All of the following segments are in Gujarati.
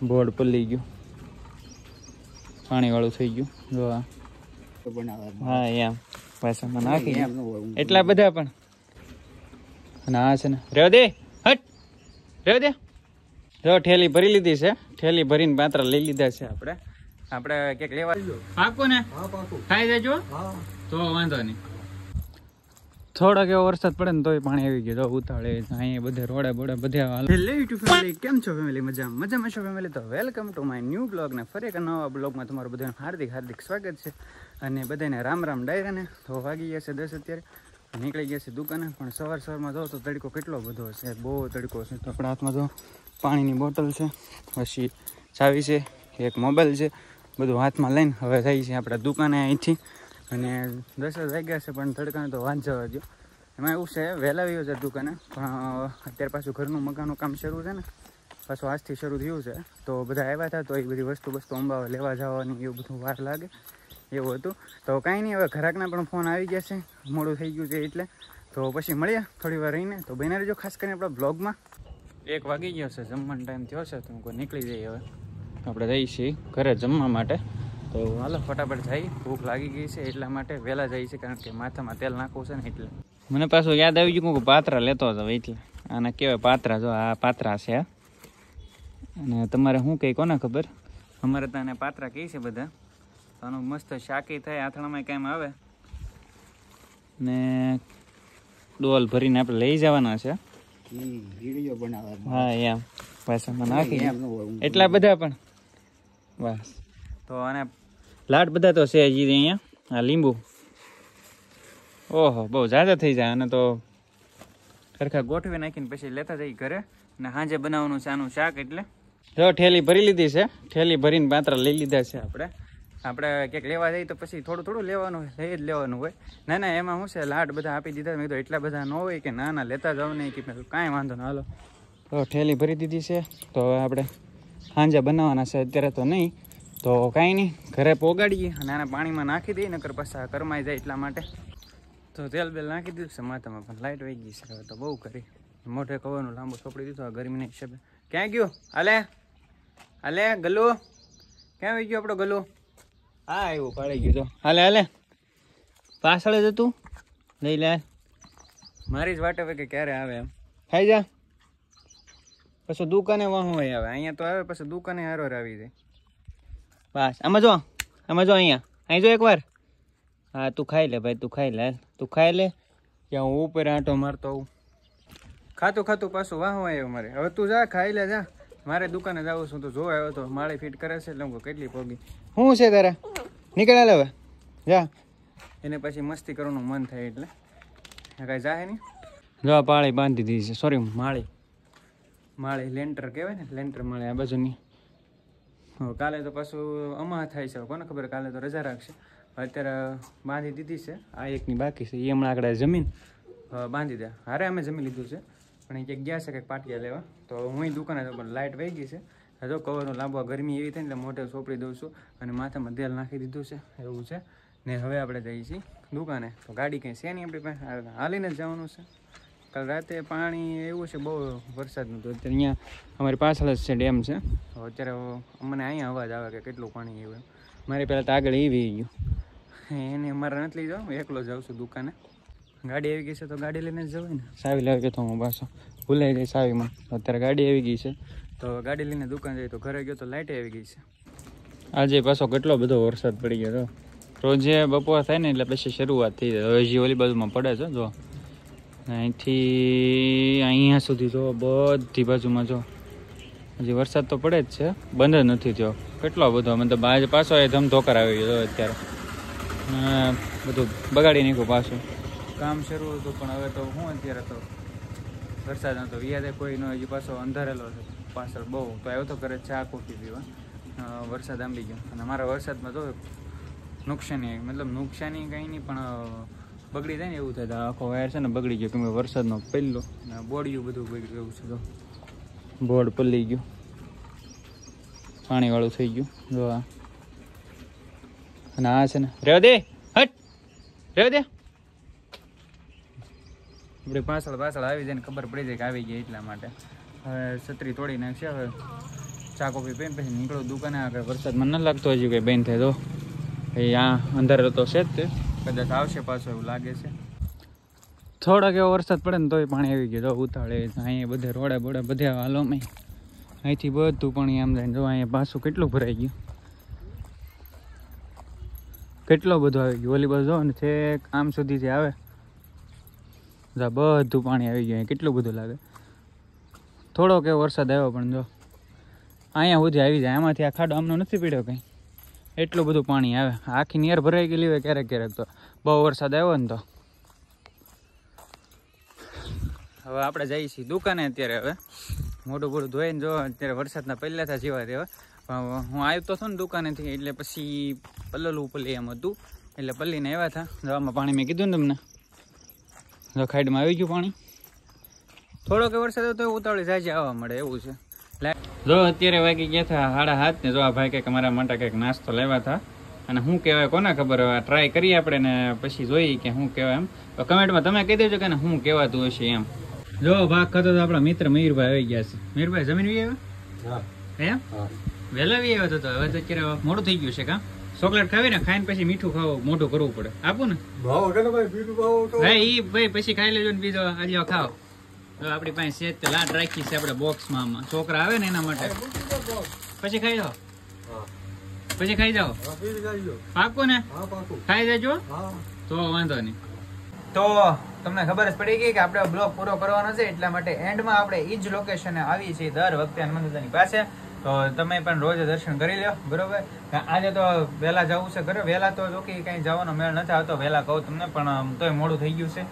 બોર્ડ પલ્લી ગયું, પાણી વાળું થઈ ગયું. જો હા એમ પાછા નાખી એટલા બધા પણ. અને આ છે ને રેવ દે હટ રેવ દે. જો ઠેલી ભરી લીધી છે, ઠેલી ભરીને પાત્રા લઈ લીધા છે. આપણે ક્યાંક લેવા પાકું ને ખાઈ દેજો તો વાંધો નહીં. થોડોક એવો વરસાદ પડે ને તોય પાણી આવી ગયું. તો ઉતાળે અહીંયા બધે રોડે બોડે બધે. કેમ છો ફેમિલી? મજામાં છો ફેમિલી? તો welcome to my new blog ને ફરી એક નવા બ્લોગમાં તમારું બધાનું હાર્દિક સ્વાગત છે. અને બધાને રામ ડાયરાને. તો વાગી ગયા છે 10 અત્યારે, નીકળી ગયા છે દુકાને. પણ સવારમાં જો તો તડકો કેટલો બધો છે, બહુ તડકો છે. તો આપણા હાથમાં જો પાણીની બોટલ છે, પછી ચાવી છે, એક મોબાઈલ છે, બધું હાથમાં લઈને હવે થઈ છે આપણા દુકાને અહીંથી. અને 10 વાગ્યા છે પણ તડકાને તો વાંચ જવા દો. એમાં એવું છે વહેલા આવ્યો છે દુકાને, પણ અત્યારે પાછું ઘરનું મકાનનું કામ શરૂ છે ને, પાછું આજથી શરૂ થયું છે. તો બધા આવ્યા હતા, તો એ બધી વસ્તુ અંબાવા લેવા જવાની એવું બધું વાર લાગે એવું હતું. તો કાંઈ નહીં, હવે ઘરાકના પણ ફોન આવી ગયા છે, મોડું થઈ ગયું છે એટલે. તો પછી મળીએ થોડી વાર રહીને. તો બને રહેજો ખાસ કરીને આપણા બ્લોગમાં. 1 વાગી ગયો છે, જમવાનો ટાઈમ થયો છે, તો કોઈ નીકળી જઈએ હવે. આપણે જઈએ છીએ ઘરે જમવા માટે. તો હાલો ફટાફટ જઈ, ભૂખ લાગી ગઈ છે એટલા માટે વહેલા જઈએ છીએ, કારણ કે માથામાં તેલ નાખવું છે ને એટલે. મને પાછું યાદ આવી ગયું કે પાત્રા લેતો હતો એટલે. આને કહેવાય પાત્રા. જો આ પાત્રા છે. અને તમારે શું કહે કોને ખબર? અમારે તો આને પાત્રા કહે છે બધા. આનું મસ્ત શાકી થાય, આથણામાં કામ આવે. ને ડોલ ભરીને આપણે લઈ જવાના છે. હા એમ પાછા નાખી એટલા બધા પણ બસ. તો આને લાડ બધા તો છે હજી અહીંયા. આ લીંબુ ઓહો બહુ ઝાઝા થઈ જાય. અને તો સરખા ગોઠવી નાખીને પછી લેતા જઈ ઘરે. ને સાંજે બનાવવાનું છે આનું શાક. એટલે જો ઠેલી ભરી લીધી છે, ઠેલી ભરીને પાત્રા લઈ લીધા છે. આપણે ક્યાંક લેવા જઈએ તો પછી થોડું લેવાનું હોય, લઈ જ લેવાનું હોય. ના એમાં શું છે, લાડ બધા આપી દીધા. મેં તો એટલા બધા ન હોય કે ના લેતા જાવ નહીં કે કાંઈ વાંધો ના. હાલો તો ઠેલી ભરી દીધી છે. તો હવે આપણે સાંજે બનાવવાના છે, અત્યારે તો નહીં. તો કાંઈ નહીં, ઘરે પોગાડીએ અને આને પાણીમાં નાખી દઈએ, નકર પાછા કરમાઈ જાય એટલા માટે. તો તેલ બેલ નાખી દીધું છે માથામાં, પણ લાઇટ વહી ગઈ છે. હવે તો બહુ કરી મોઢે કવરનું લાંબુ ચોપડી દીધું ગરમીના હિસાબે. ક્યાં ગયું? હાલે ગલ્લુ ક્યાં વહી ગયો આપણો ગલ્લુ? હા એવું પાડી ગયું. તો હાલે પાછળ જ હતું, લઈ લે. મારી જ વાટે હોય કે ક્યારે આવે એમ. ખાઈ જા પછી દુકાને વાહ હોય આવે. અહીંયા તો આવે પછી દુકાને હારો આવી જાય. બસ આમાં જો અહીં જો એકવાર. હા તું ખાઈ લે ભાઈ, તું ખાઈ લે ત્યાં હું ઉપર આંટો મારતો હોઉં. ખાતું પાછું વાહ આવ્યો મારે. હવે તું જા ખાઈ લે જા. મારે દુકાને જાઉં છું. તો જો આવ્યો તો માળી ફિટ કરે છે એટલે કેટલી પોગી. શું છે તારે? નીકળ્યા હવે જા. એને પછી મસ્તી કરવાનું મન થાય એટલે કાંઈ જાય નહીં. જો પાળી બાંધી દીધી છે, સોરી માળી લેન્ટર કહેવાય ને, લેન્ટર માળી આ બાજુની. કાલે તો પાછું અમા થાય છે, કોને ખબર, કાલે તો રજા રાખશે. અત્યારે બાંધી દીધી છે. આ એકની બાકી છે, એ હમણાં આગળ જમીન બાંધી દે. હારે અમે જમી લીધું છે, પણ એ ક્યાંક ગયા છે કંઈક પાટિયા લેવા. તો હું દુકાને તો પણ લાઇટ વહી ગઈ છે. જો કવરનું લાંબો ગરમી એવી થાય ને એટલે મોઢે સોપડી દઉં છું અને માથામાં તેલ નાખી દીધું છે એવું છે. ને હવે આપણે જઈએ છીએ દુકાને. તો ગાડી કંઈ છે નહીં આપણી પાસે, હાલીને જ જવાનું છે. કાલ રાતે પાણી એવું છે બહુ વરસાદનું. તો અત્યારે અહીંયા અમારી પાછળ જ છે ડેમ છે. તો અત્યારે અમને અહીંયા અવાજ આવે કે કેટલું પાણી એવું. મારી પહેલાં તો આગળ એવી ગયું, એને અમારે નથી લઈ જાઉં, એકલો જાઉં છું દુકાને. ગાડી આવી ગઈ છે તો ગાડી લઈને જ જવાય ને. સાવી લાવી ગયો તો હું પાછો ભૂલાઈ જાય સાવીમાં. અત્યારે ગાડી આવી ગઈ છે તો ગાડી લઈને દુકાન જઈએ. તો ઘરે ગયો તો લાઇટ આવી ગઈ છે. આજે પાછો કેટલો બધો વરસાદ પડી ગયો. તો રોજે બપોર થાય ને એટલે પછી શરૂઆત થઈ જાય. હવે હજી ઓલી બાજુમાં પડે છે. જો અહીંથી અહીંયા સુધી જો બધી બાજુમાં જો હજી વરસાદ તો પડે જ છે, બંધ જ નથી થયો. કેટલો બધો મતલબ આજે પાછો એ ધમધોકાર આવી ગયો અત્યારે. બધું બગાડી નાખ્યું પાછું. કામ શરૂ હતું પણ હવે તો હું અત્યારે તો વરસાદ નતો યાદ કોઈ નો. હજી પાછો અંધારેલો છે પાછળ બહુ. તો આવ્યો તો ઘરે ચા કોફી પીવા. વરસાદ આંબી ગયો. અને અમારા વરસાદમાં તો નુકસાની કંઈ નહીં, પણ બગડી જાય ને એવું થાય. આખો વાયર છે ને બગડી ગયો, કેમ કે વરસાદનો પહેલો બોડિયું બધું બગડી ગયું છે. તો બોર્ડ પલ્લી ગયું, પાણી વાળું થઈ ગયું. જો અને આ છે ને રેવ દે આપણે પાછળ આવી જાય ને ખબર પડી જાય કે આવી ગયા એટલા માટે. હવે છત્રી તોડી નાખશે. હવે ચા કોફી પીને પછી નીકળો દુકાને. આગળ વરસાદ મને ન લાગતો હજી કંઈ બેન થાય તો આ અંદર તો છે જ તે, કદાચ આવશે પાછો એવું લાગે છે. થોડાક એવો વરસાદ પડે ને તોય પાણી આવી ગયું. ઉતાળે અહીંયા બધે રોડે બોડે બધે હાલોમાં અહીંથી બધું પાણી આમ જાય. જો અહીંયા પાછું કેટલું ભરાઈ ગયું, કેટલો બધો આવી ગયું. ઓલી બાજુ જો ને છે આમ સુધી જે આવે બધું પાણી આવી ગયું. કેટલું બધું લાગે. થોડોક એવો વરસાદ આવ્યો પણ જો અહીંયા સુધી આવી જાય. આમાંથી આ ખાડો આમનો નથી પીડ્યો કંઈ, એટલું બધું પાણી આવે. આખી નિયર ભરાઈ ગયેલી હોય ક્યારેક ક્યારેક. તો બહુ વરસાદ આવ્યો ને તો હવે આપણે જઈએ છીએ દુકાને. અત્યારે હવે મોટું બોડું ધોઈને જો અત્યારે વરસાદના પહેલાં હતા જેવા તેવા. હું આવ્યો તો છું ને દુકાનેથી, એટલે પછી પલ્લલું પલ્લી એમ હતું, એટલે પલ્લીને આવ્યા હતા. જવામાં પાણી મેં કીધું ને તમને, જો ખાઈડમાં આવી ગયું પાણી. થોડોક વરસાદ હતો ઉતાવળી જાય આવવા મળે એવું છે. જો અત્યારે વાગી ગયા હતા 7:30 ને જો આ ભાઈ કંઈક અમારા માટે કંઈક નાસ્તો લેવા હતા. અને શું કહેવાય કોને ખબર, હવે ટ્રાય કરીએ આપણે ને પછી જોઈએ કે શું કહેવાય. એમ તો કમેન્ટમાં તમે કહી દેજો કે શું કહેવાતું હશે એમ. જો ભાગ ખાતો તો આપણા મિત્ર મયુરભાઈ આવી ગયા છે. મયુરભાઈ જમીન વી આવ્યા એમ વહેલા વી આવ્યો તો હવે તો અત્યારે મોડું થઈ ગયું છે. કાં ચોકલેટ ખાવી ને, ખાઈને પછી મીઠું ખાવું મોટું કરવું પડે. આપું ને ભાઈ પછી ખાઈ લેજો ને બીજો આજે ખાઓ. આપણી પાસે સેજ લાટ રાખી છે આપણે બોક્સમાં. આમાં છોકરા આવે ને એના માટે. પછી ખાઈ જાઓ, પછી ખાઈ જાઓ. પાકું ને? ખાઈ જજો તો વાંધો નહીં. તો તમને ખબર જ પડી ગઈ કે આપણે બ્લોગ પૂરો કરવાનો છે, એટલા માટે એન્ડમાં આપણે એ જ લોકેશને આવી છીએ દર વખતે હનુમાન દાદાની પાસે. તો તમે પણ રોજ દર્શન કરી લો, બરોબર. આજે તો વહેલા જવું છે ઘરે. વહેલા તો જો કે કઈ જવાનો મેળ નથી આવતો, વહેલા કહું તમને, પણ તોય મોડું થઈ ગયું છે.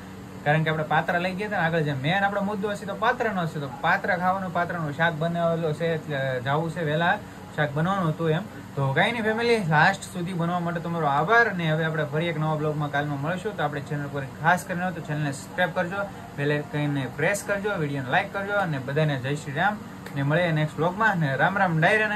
કારણ કે આપણે પાત્રા લઈ ગયા હતા ને આગળ. જે મેન આપણો મુદ્દો હશે તો પાત્રનો હશે, તો પાત્રા ખાવાનું, પાત્રનું શાક બનાવેલું છે, એટલે જવું છે વહેલા. શાક બનવાનું હતું એમ. તો કઈ નહીં ફેમિલી, લાસ્ટ સુધી બનવા માટે તમારો આભાર. ને હવે આપણે ફરી એક નવા બ્લોગમાં કાલમાં મળીશું. તો આપણે ચેનલ પર ખાસ કરીને તો ચેનલને સબસ્ક્રાઈબ કરજો, બેલ આઇકનને પ્રેસ કરજો, વિડીયોને લાઈક કરજો, અને બધાને જય શ્રી રામ. ને મળીએ નેક્સ્ટ બ્લોગમાં. ને રામ રામ ડાયરાને.